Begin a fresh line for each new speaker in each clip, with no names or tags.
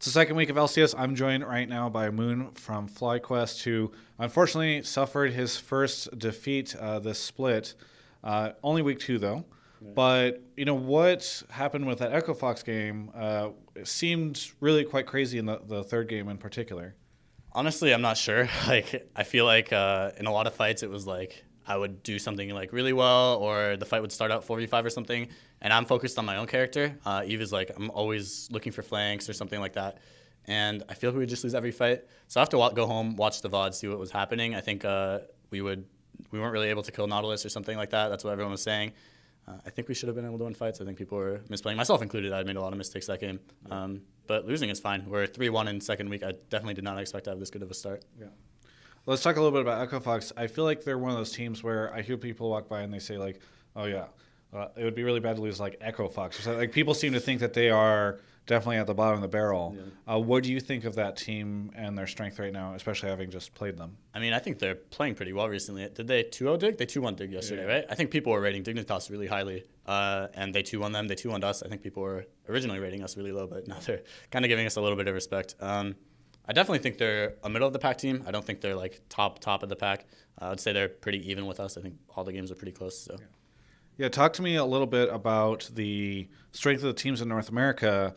It's the second week of LCS. I'm joined right now by Moon from FlyQuest, who unfortunately suffered his first defeat this split. Only week 2, though. Yeah. But, what happened with that Echo Fox game it seemed really quite crazy in the third game in particular.
Honestly, I'm not sure. I feel like in a lot of fights, it was like I would do something like really well, or the fight would start out 4v5 or something, and I'm focused on my own character. Eve is like, I'm always looking for flanks or something like that, and I feel like we would just lose every fight. So I have to go home, watch the VOD, see what was happening. I think we weren't really able to kill Nautilus or something like that. That's what everyone was saying. I think we should have been able to win fights. I think people were misplaying, myself included. I made a lot of mistakes that game. But losing is fine. We're 3-1 in second week. I definitely did not expect to have this good of a start.
Yeah. Let's talk a little bit about Echo Fox. I feel like they're one of those teams where I hear people walk by and they say, like, oh, yeah, it would be really bad to lose, like, Echo Fox. So, like, people seem to think that they are definitely at the bottom of the barrel. Yeah. What do you think of that team and their strength right now, especially having just played them?
I mean, I think they're playing pretty well recently. Did they 2-0 Dig? They 2-1 Dig yesterday, right? I think people were rating Dignitas really highly, and they 2-1 them. They 2-1 us. I think people were originally rating us really low, but now they're kind of giving us a little bit of respect. I definitely think they're a middle-of-the-pack team. I don't think they're, like, top of the pack. I would say they're pretty even with us. I think all the games are pretty close. So,
yeah, talk to me a little bit about the strength of the teams in North America.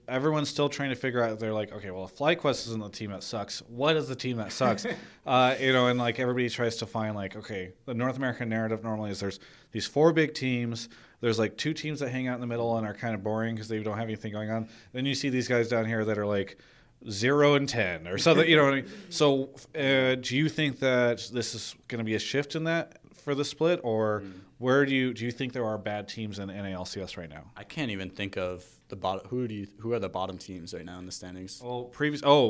Everyone's still trying to figure out. They're like, okay, well, if FlyQuest isn't the team that sucks, what is the team that sucks? And like everybody tries to find like, okay, the North American narrative normally is there's these 4 big teams. There's like 2 teams that hang out in the middle and are kind of boring because they don't have anything going on. Then you see these guys down here that are like 0-10 or something. You know what I mean? So do you think that this is going to be a shift in that for the split, or where do you think there are bad teams in NALCS right now?
I can't even think of the bottom. Who are the bottom teams right now in the standings?
Well,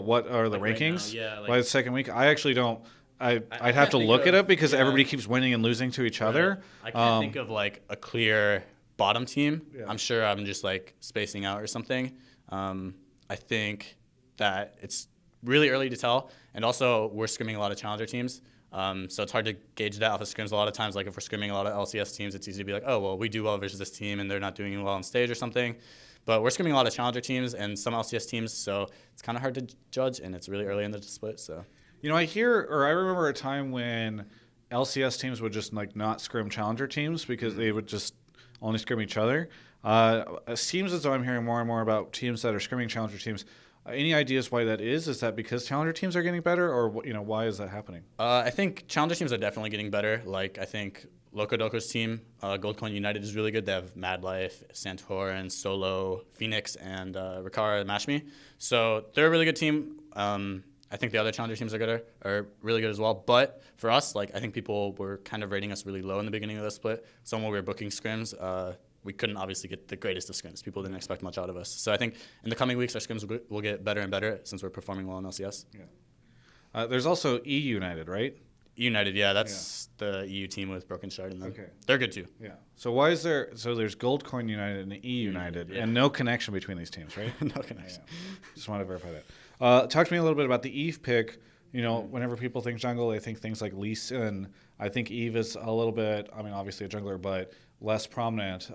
what are the
like
rankings?
Right now, yeah,
by the second week? I actually don't. I'd have to look it up because everybody keeps winning and losing to each other.
I can't think of like a clear bottom team.
Yeah.
I'm sure I'm just like spacing out or something. I think that it's really early to tell, and also we're scrimming a lot of challenger teams. So it's hard to gauge that off of scrims. A lot of times, like if we're scrimming a lot of LCS teams, it's easy to be like, oh, well, we do well versus this team and they're not doing well on stage or something. But we're scrimming a lot of challenger teams and some LCS teams, so it's kind of hard to judge, and it's really early in the split. So,
I remember a time when LCS teams would just like not scrim challenger teams because they would just only scrim each other. It seems as though I'm hearing more and more about teams that are scrimming challenger teams. Any ideas why that is? Is that because challenger teams are getting better, or why is that happening?
I think challenger teams are definitely getting better. Like I think Locodoco's team, Goldcoin United, is really good. They have Mad Life, Santorin, Solo, Phoenix, and Rikara Mashmi. So they're a really good team. I think the other challenger teams are really good as well. But for us, like I think people were kind of rating us really low in the beginning of the split. So when we were booking scrims, we couldn't obviously get the greatest of scrims. People didn't expect much out of us. So I think in the coming weeks, our scrims will get better and better since we're performing well in LCS.
Yeah. There's also E United, right?
E United, yeah, that's the EU team with Broken Shard in them.
Okay.
They're good too.
Yeah. So there's Goldcoin United and E United, and no connection between these teams, right?
No connection.
Yeah. Just want to verify that. Talk to me a little bit about the Eve pick. Whenever people think jungle, they think things like Lee Sin. I think Eve is a little bit, obviously a jungler, but less prominent.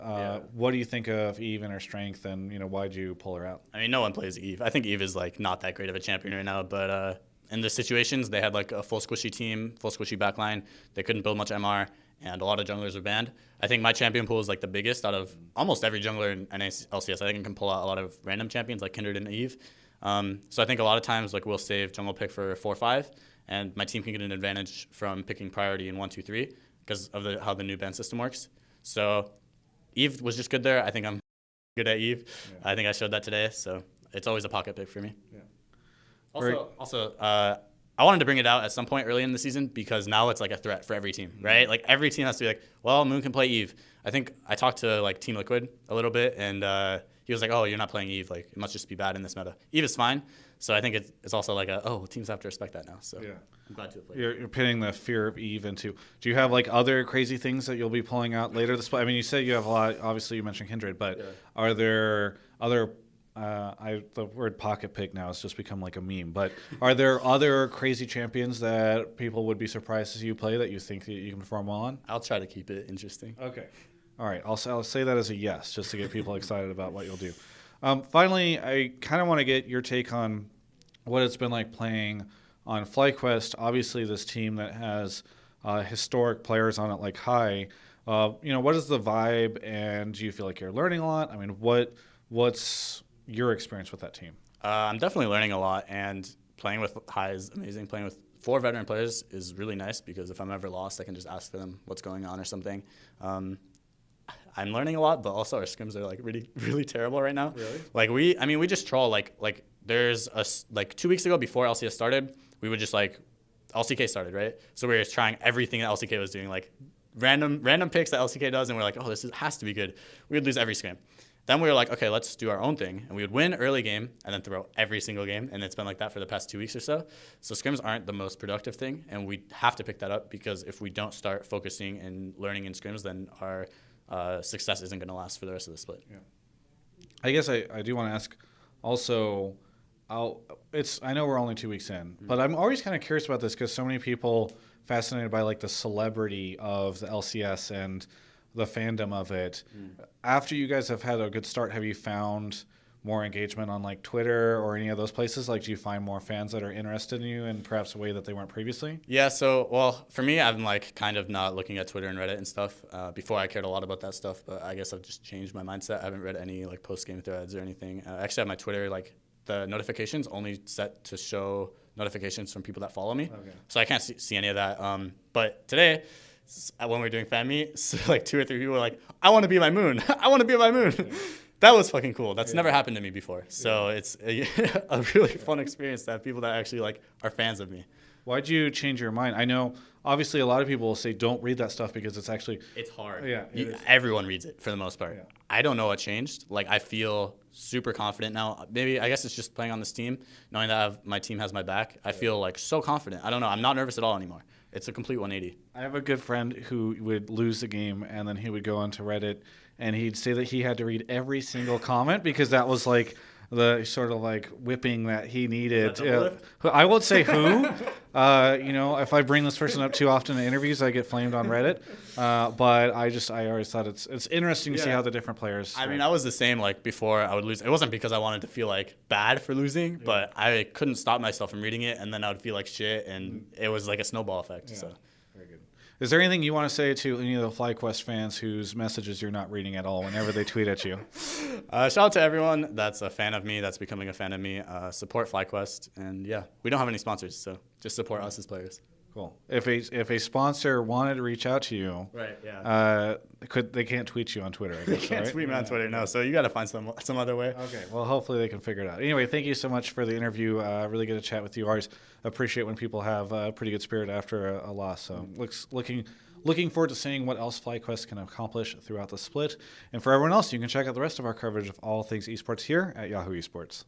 What do you think of Eve and her strength, and why'd you pull her out?
I mean, no one plays Eve. I think Eve is like not that great of a champion right now, but in the situations they had like a full squishy team, full squishy backline. They couldn't build much MR, and a lot of junglers were banned. I think my champion pool is like the biggest out of almost every jungler in LCS. I think I can pull out a lot of random champions like Kindred and Eve. So I think a lot of times like we'll save jungle pick for 4-5, and my team can get an advantage from picking priority in 1-2-3 because of how the new ban system works. So Eve was just good there. I think I'm good at Eve. Yeah. I think I showed that today. So it's always a pocket pick for me.
Yeah.
Also, I wanted to bring it out at some point early in the season because now it's like a threat for every team, right? Like every team has to be like, well, Moon can play Eve. I think I talked to like Team Liquid a little bit, and he was like, oh, you're not playing Eve. Like it must just be bad in this meta. Eve is fine. So I think it's also like teams have to respect that now. So yeah. I'm glad to have played.
You're pitting the fear of Eve into. Do you have like other crazy things that you'll be pulling out later this? I mean, you said you have a lot. Obviously, you mentioned Kindred, but are there other? The word pocket pick now has just become like a meme. But are there other crazy champions that people would be surprised to see you play that you think that you can perform well on?
I'll try to keep it interesting.
Okay. All right. I'll say that as a yes, just to get people excited about what you'll do. Finally, I kind of want to get your take on what it's been like playing on FlyQuest. Obviously, this team that has historic players on it like High. What is the vibe, and do you feel like you're learning a lot? I mean, what's your experience with that team?
I'm definitely learning a lot, and playing with High is amazing. Playing with 4 veteran players is really nice because if I'm ever lost, I can just ask them what's going on or something. I'm learning a lot, but also our scrims are like really, really terrible right now.
Really?
Like we just troll like there's 2 weeks ago before LCS started, we would just like LCK started, right? So we were trying everything that LCK was doing, like random picks that LCK does, and we're like, oh, has to be good. We would lose every scrim. Then we were like, okay, let's do our own thing. And we would win early game and then throw every single game. And it's been like that for the past 2 weeks or so. So scrims aren't the most productive thing. And we have to pick that up because if we don't start focusing and learning in scrims, then our success isn't going to last for the rest of the split.
Yeah. I guess I do want to ask also, I know we're only 2 weeks in, but I'm always kind of curious about this because so many people fascinated by like the celebrity of the LCS and the fandom of it. After you guys have had a good start, have you found more engagement on like Twitter or any of those places? Like, do you find more fans that are interested in you in perhaps a way that they weren't previously?
Yeah, so, well, for me, I'm like kind of not looking at Twitter and Reddit and stuff. Before I cared a lot about that stuff, but I guess I've just changed my mindset. I haven't read any like post-game threads or anything. I actually have my Twitter, like the notifications only set to show notifications from people that follow me. Okay. So I can't see any of that. But today, when we were doing fan meet, like 2 or 3 people were like, I want to be my moon. I want to be my moon. Yeah. That was fucking cool. That's never happened to me before. So it's a really fun experience to have people that actually like are fans of me.
Why'd you change your mind? I know, obviously, a lot of people will say don't read that stuff because it's
hard.
Yeah,
everyone reads it for the most part.
Yeah.
I don't know what changed. Like, I feel super confident now. Maybe, I guess it's just playing on this team, knowing that my team has my back. I feel like so confident. I don't know. I'm not nervous at all anymore. It's a complete 180.
I have a good friend who would lose the game, and then he would go onto Reddit, and he'd say that he had to read every single comment because that was like the sort of like whipping that he needed. I won't say who. If I bring this person up too often in interviews, I get flamed on Reddit. But I always thought it's interesting to see how the different players.
I mean, I was the same. Like before, I would lose. It wasn't because I wanted to feel like bad for losing, but I couldn't stop myself from reading it, and then I would feel like shit, and it was like a snowball effect.
Yeah.
So.
Very good. Is there anything you want to say to any of the FlyQuest fans whose messages you're not reading at all whenever they tweet at you?
Shout out to everyone that's a fan of me, that's becoming a fan of me. Support FlyQuest. And yeah, we don't have any sponsors, so just support us as players.
Cool. If a sponsor wanted to reach out to you,
right? Yeah.
They can't tweet you on Twitter. I guess,
they can't tweet me on Twitter, no. So you got to find some other way.
Okay. Well, hopefully they can figure it out. Anyway, thank you so much for the interview. Really good to chat with you. Always appreciate when people have a pretty good spirit after a loss. So looking forward to seeing what else FlyQuest can accomplish throughout the split. And for everyone else, you can check out the rest of our coverage of all things esports here at Yahoo Esports.